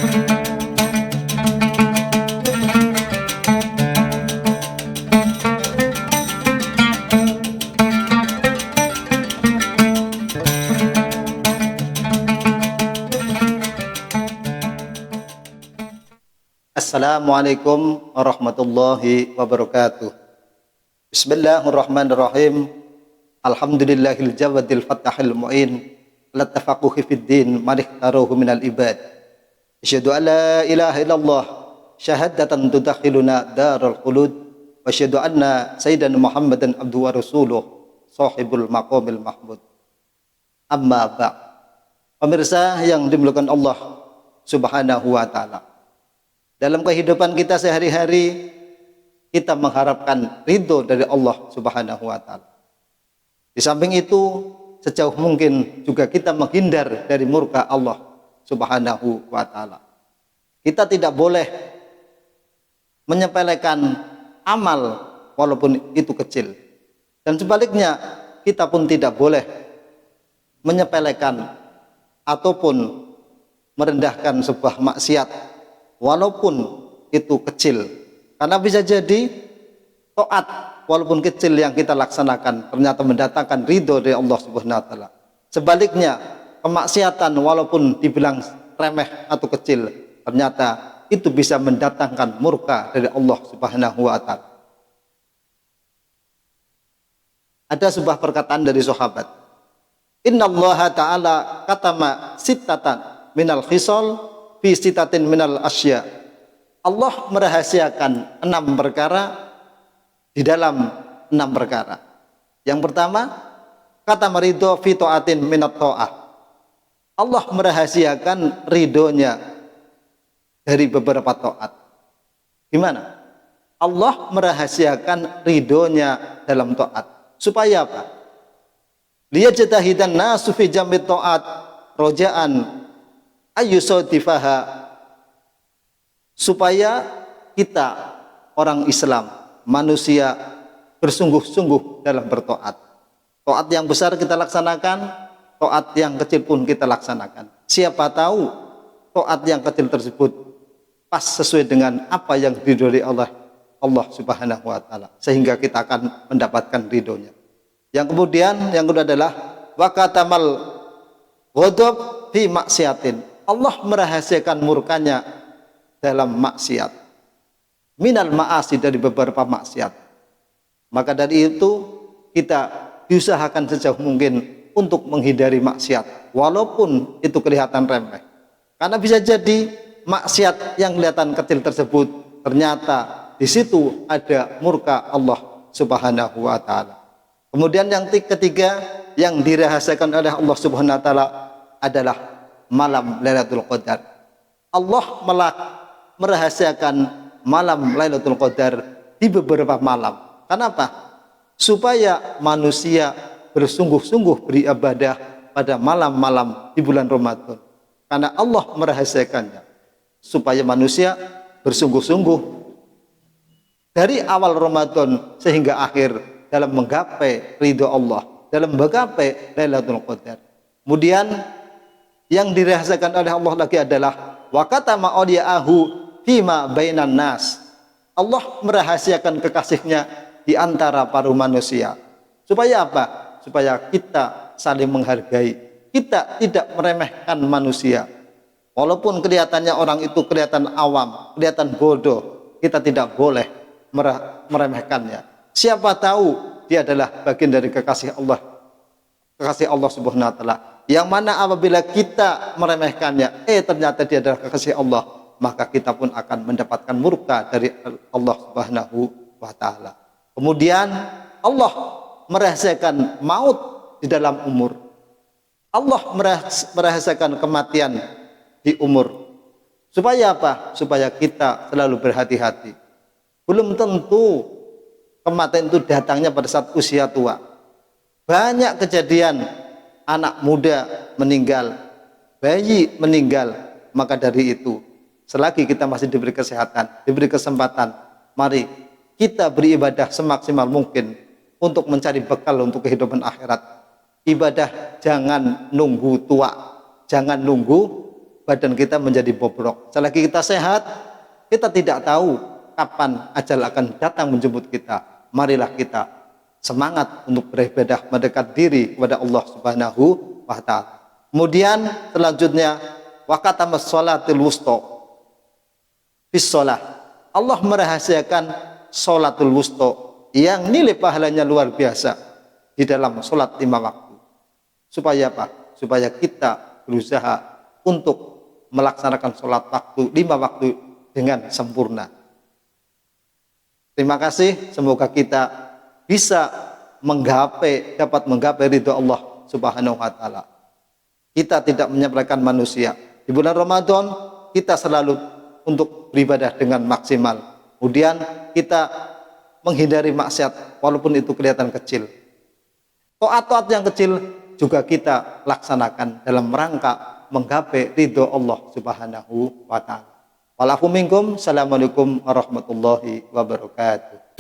Assalamualaikum warahmatullahi wabarakatuh. Bismillahirrahmanirrahim. Alhamdulillahil jawadil fatahil mu'in latafaquhi fid din manikhtaruhu minal ibad. Asyhadu an la ilaha illallah syahadatan tudakhiluna darul khulud wa asyhadu anna sayyidana Muhammadan abduhu wa rasuluh sahibul maqamil mahmud. Amma ba'd. Pemirsa yang dimuliakan Allah Subhanahu wa taala. Dalam kehidupan kita sehari-hari, kita mengharapkan ridho dari Allah Subhanahu wa taala. Di samping itu, sejauh mungkin juga kita menghindar dari murka Allah Subhanahu wa taala. Kita tidak boleh menyepelekan amal walaupun itu kecil. Dan sebaliknya, kita pun tidak boleh menyepelekan ataupun merendahkan sebuah maksiat walaupun itu kecil, karena bisa jadi taat walaupun kecil yang kita laksanakan ternyata mendatangkan ridho dari Allah Subhanahu wa taala. Sebaliknya, kemaksiatan walaupun dibilang remeh atau kecil ternyata itu bisa mendatangkan murka dari Allah Subhanahu wa taala. Ada sebuah perkataan dari sahabat, innallaha ta'ala katama sittatan minal khisal fi sitatin minal asya. Allah merahasiakan 6 perkara di dalam 6 perkara. Yang pertama, kata meridho fi ta'atin minat ta'ah. Allah merahasiakan ridhonya dari beberapa taat. Gimana? Allah merahasiakan ridhonya dalam taat. Supaya apa? Liyajtahidan nasu fi jambi ta'at roja'an ayyusadifaha, supaya kita orang Islam, manusia bersungguh-sungguh dalam bertaat. Taat yang besar kita laksanakan, taat yang kecil pun kita laksanakan. Siapa tahu taat yang kecil tersebut pas sesuai dengan apa yang diridhoi oleh Allah Subhanahu wa taala, sehingga kita akan mendapatkan ridhonya. Yang kemudian yang kedua adalah waqatamal ghadab fi maksiatin. Allah merahasiakan murkanya dalam maksiat, minal ma'asi, dari beberapa maksiat. Maka dari itu kita diusahakan sejauh mungkin untuk menghindari maksiat walaupun itu kelihatan remeh, karena bisa jadi maksiat yang kelihatan kecil tersebut ternyata di situ ada murka Allah Subhanahu wa taala. Kemudian yang ketiga yang dirahasiakan oleh Allah Subhanahu wa taala adalah malam Lailatul Qadar. Allah merahasiakan malam Lailatul Qadar di beberapa malam. Kenapa? Supaya manusia bersungguh-sungguh beribadah pada malam-malam di bulan Ramadan. Karena Allah merahasiakannya supaya manusia bersungguh-sungguh dari awal Ramadan sehingga akhir dalam menggapai ridho Allah, dalam menggapai Lailatul Qadar. Kemudian yang dirahasiakan oleh Allah lagi adalah waqatama awliya'ahu fima bainan nas. Allah merahasiakan kekasihnya di antara para manusia. Supaya apa? Supaya kita saling menghargai. Kita tidak meremehkan manusia. Walaupun kelihatannya orang itu kelihatan awam, kelihatan bodoh, kita tidak boleh meremehkannya. Siapa tahu dia adalah bagian dari kekasih Allah. Kekasih Allah Subhanahu wa taala. Yang mana apabila kita meremehkannya, ternyata dia adalah kekasih Allah, maka kita pun akan mendapatkan murka dari Allah Subhanahu wa taala. Kemudian Allah merahasiakan maut di dalam umur. Allah merahasiakan kematian di umur. Supaya apa? Supaya kita selalu berhati-hati. Belum tentu kematian itu datangnya pada saat usia tua. Banyak kejadian anak muda meninggal, bayi meninggal. Maka dari itu, selagi kita masih diberi kesehatan, diberi kesempatan, mari kita beribadah semaksimal mungkin untuk mencari bekal untuk kehidupan akhirat. Ibadah jangan nunggu tua, jangan nunggu badan kita menjadi bobrok. Selagi kita sehat, kita tidak tahu kapan ajal akan datang menjemput kita. Marilah kita semangat untuk beribadah, mendekat diri kepada Allah Subhanahu wa taala. Kemudian selanjutnya waqatamas sholatil wusta bis shalah. Allah merahasiakan sholatul wusta yang nilai pahalanya luar biasa di dalam sholat 5 waktu. Supaya apa? Supaya kita berusaha untuk melaksanakan sholat waktu 5 waktu dengan sempurna. Terima kasih, semoga kita bisa dapat menggapai ridho Allah Subhanahu wa taala. Kita tidak menyepelekan manusia. Di bulan Ramadan kita selalu untuk beribadah dengan maksimal. Kemudian kita menghindari maksiat walaupun itu kelihatan kecil. Taat-taat yang kecil juga kita laksanakan dalam rangka menggapai ridho Allah Subhanahu wa taala. Walafu minkum, assalamualaikum warahmatullahi wabarakatuh.